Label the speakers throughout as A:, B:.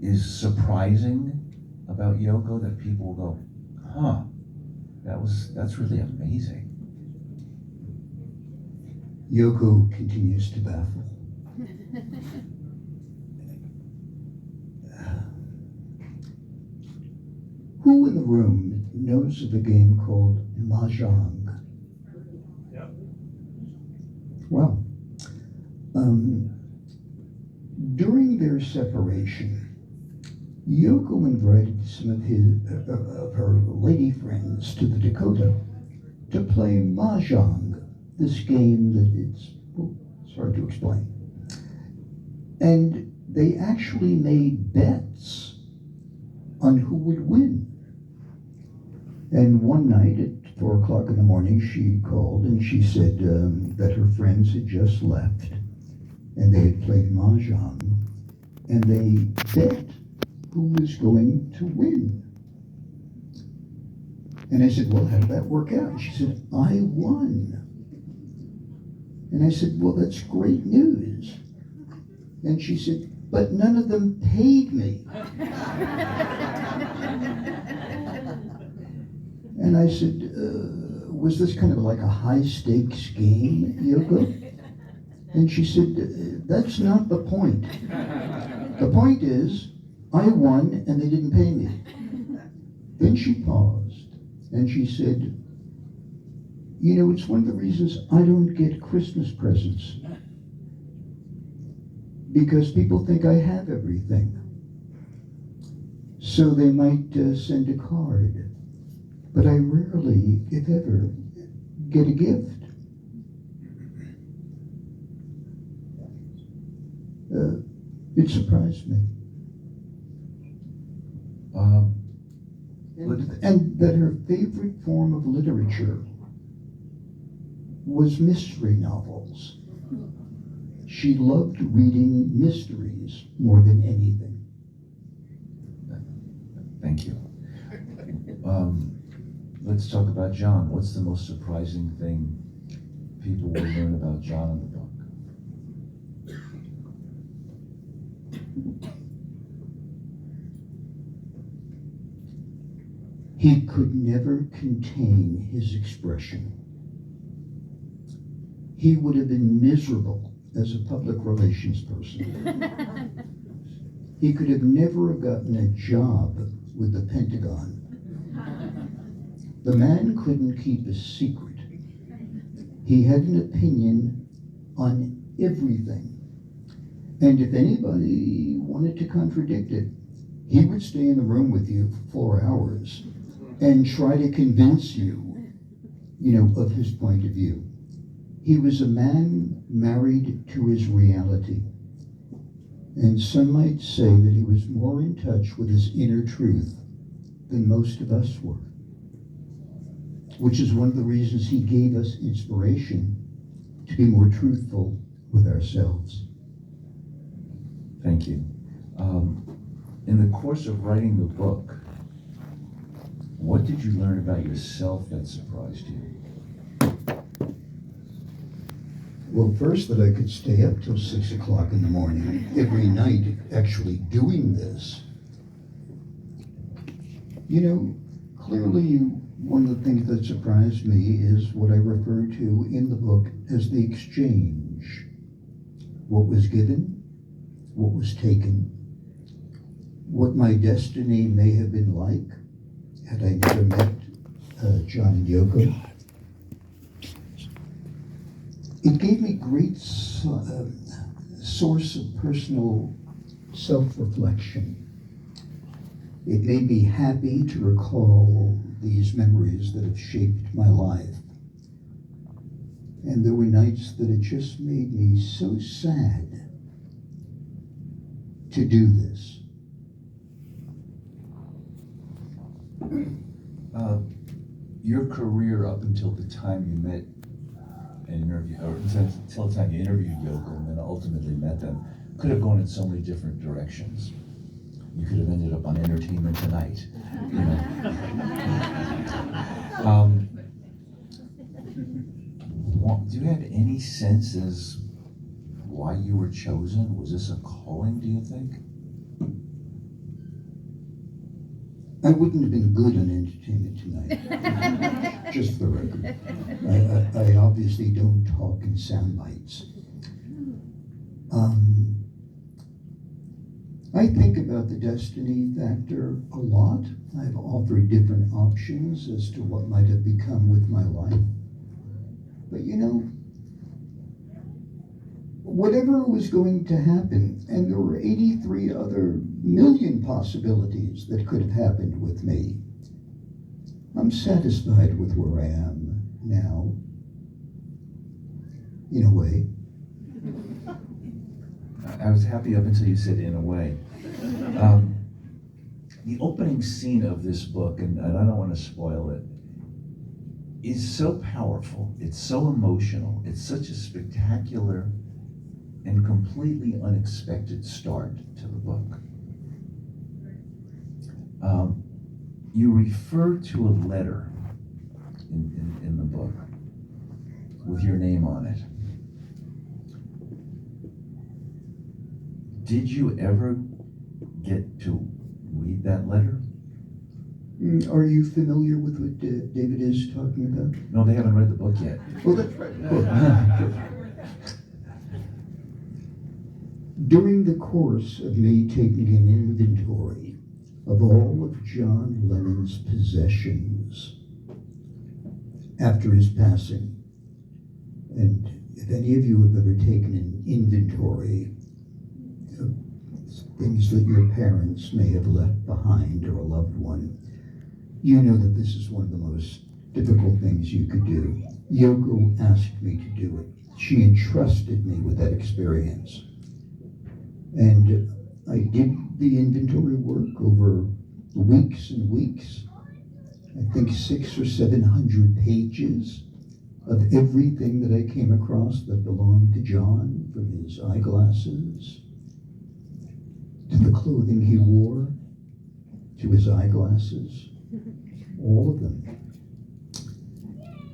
A: is surprising about Yoko that people will go, huh, that's really amazing?
B: Yoko continues to baffle. Who in the room knows of a game called Mahjong?
C: Yep.
B: Well, during their separation, Yoko invited some of her lady friends to the Dakota to play Mahjong, this game that it's hard to explain. And they actually made bets on who would win. And one night at 4 o'clock in the morning, she called and she said that her friends had just left and they had played Mahjong, and they bet who was going to win. And I said, well, how did that work out? And she said, I won. And I said, well, that's great news. And she said, but none of them paid me. And I said, was this kind of like a high-stakes game, Yoko? And she said, that's not the point. The point is, I won and they didn't pay me. Then she paused and she said, you know, it's one of the reasons I don't get Christmas presents. Because people think I have everything. So they might send a card. But I rarely, if ever, get a gift. It surprised me. And that her favorite form of literature was mystery novels. She loved reading mysteries more than anything.
A: Thank you. Let's talk about John. What's the most surprising thing people will learn about John in the book?
B: He could never contain his expression. He would have been miserable as a public relations person. He could have never gotten a job with the Pentagon. The man couldn't keep a secret. He had an opinion on everything. And if anybody wanted to contradict it, he would stay in the room with you for 4 hours and try to convince you, of his point of view. He was a man married to his reality. And some might say that he was more in touch with his inner truth than most of us were. Which is one of the reasons he gave us inspiration to be more truthful with ourselves.
A: Thank you. In the course of writing the book, what did you learn about yourself that surprised you?
B: Well, first, that I could stay up till 6 o'clock in the morning every night actually doing this. Clearly one of the things that surprised me is what I refer to in the book as the exchange. What was given, what was taken, what my destiny may have been like had I never met John and Yoko. It gave me great source of personal self-reflection. It made me happy to recall these memories that have shaped my life. And there were nights that it just made me so sad to do this.
A: Your career up until the time you met and interviewed, or until the time you interviewed Yoko and then ultimately met them, could have gone in so many different directions. You could have ended up on Entertainment Tonight, Do you have any sense as why you were chosen? Was this a calling, do you think?
B: I wouldn't have been good on entertainment tonight, just for the record. I obviously don't talk in sound bites. I think about the destiny factor a lot. I've offered different options as to what might have become with my life. But you know, whatever was going to happen, and there were 83 other million possibilities that could have happened with me, I'm satisfied with where I am now, in a way.
A: I was happy up until you said "in a way." The opening scene of this book, and I don't want to spoil it, is so powerful. It's so emotional. It's such a spectacular and completely unexpected start to the book. You refer to a letter in the book with your name on it. Did you ever get to read that letter?
B: Are you familiar with what David is talking about?
A: No, they haven't read the book yet.
B: Well, that's right. During the course of me taking an inventory of all of John Lennon's possessions after his passing, and if any of you have ever taken an inventory of things that your parents may have left behind or a loved one, you know that this is one of the most difficult things you could do. Yoko asked me to do it. She entrusted me with that experience. And I did the inventory work over weeks and weeks. I think 600 or 700 pages of everything that I came across that belonged to John, from his eyeglasses to the clothing he wore, to his eyeglasses, all of them.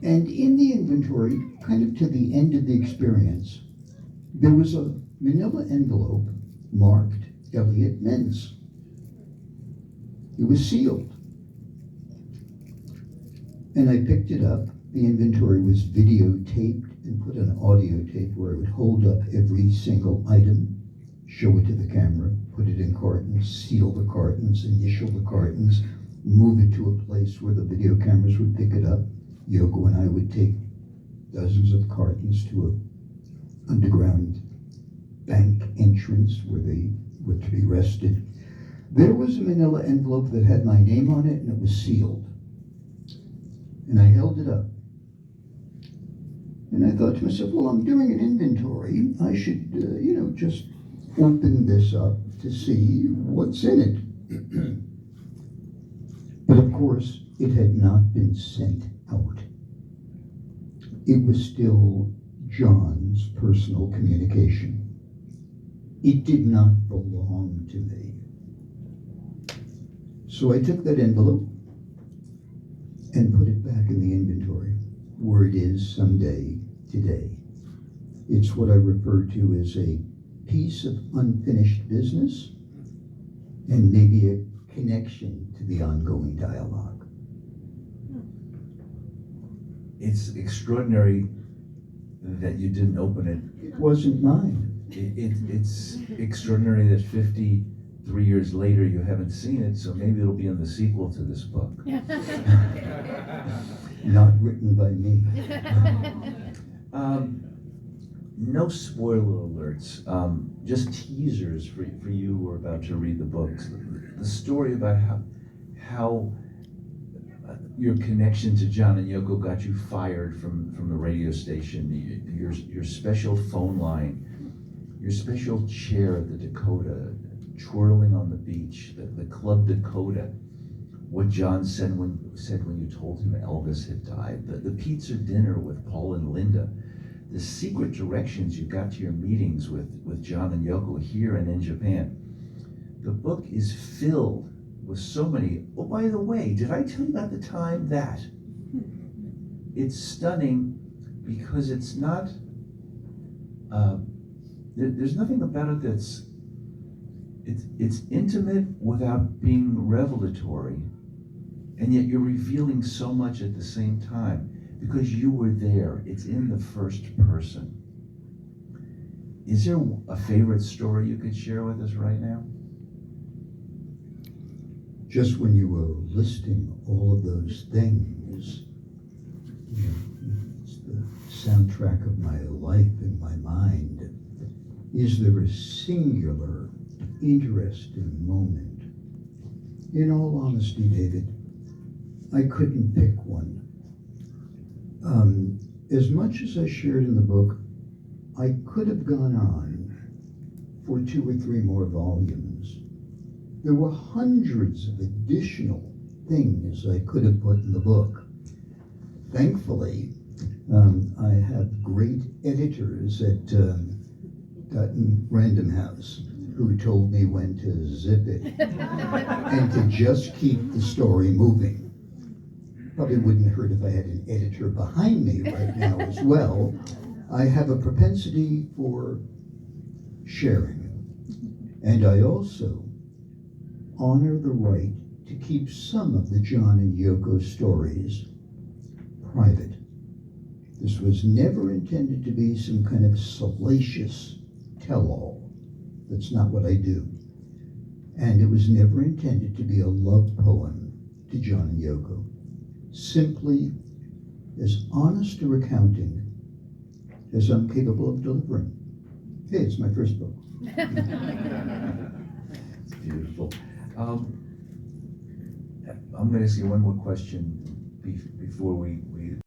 B: And in the inventory, kind of to the end of the experience, there was a manila envelope marked Elliot Mintz. It was sealed. And I picked it up. The inventory was videotaped and put on audio tape where I would hold up every single item, show it to the camera, put it in cartons, seal the cartons, initial the cartons, move it to a place where the video cameras would pick it up. Yoko and I would take dozens of cartons to an underground bank entrance where they were to be rested. There was a manila envelope that had my name on it, and it was sealed. And I held it up. And I thought to myself, well, I'm doing an inventory. I should, just open this up to see what's in it. But of course, it had not been sent out. It was still John's personal communication. It did not belong to me. So I took that envelope and put it back in the inventory, where it is someday today. It's what I refer to as a piece of unfinished business and maybe a connection to the ongoing dialogue.
A: It's extraordinary that you didn't open it.
B: It wasn't mine.
A: It's extraordinary that 53 years later you haven't seen it, so maybe it'll be in the sequel to this book.
B: Not written by me.
A: No spoiler alerts, just teasers for you who are about to read the books. The story about how your connection to John and Yoko got you fired from the radio station, your special phone line, your special chair at the Dakota, twirling on the beach, the Club Dakota, what John said when you told him Elvis had died, the pizza dinner with Paul and Linda, the secret directions you got to your meetings with John and Yoko here and in Japan. The book is filled with so many, oh, by the way, did I tell you about the time that? It's stunning because it's not, there's nothing about it it's intimate without being revelatory. And yet you're revealing so much at the same time because you were there. It's in the first person. Is there a favorite story you could share with us right now?
B: Just when you were listing all of those things, you know, it's the soundtrack of my life in my mind. Is there a singular, interesting moment? In all honesty, David, I couldn't pick one. As much as I shared in the book, I could have gone on for 2 or 3 more volumes. There were hundreds of additional things I could have put in the book. Thankfully, I have great editors at Dutton Random House who told me when to zip it and to just keep the story moving. Probably wouldn't hurt if I had an editor behind me right now as well. I have a propensity for sharing, and I also honor the right to keep some of the John and Yoko stories private. This was never intended to be some kind of salacious tell-all. That's not what I do. And it was never intended to be a love poem to John and Yoko. Simply as honest a recounting as I'm capable of delivering. Hey, it's my first book.
A: It's beautiful. I'm going to ask you one more question before we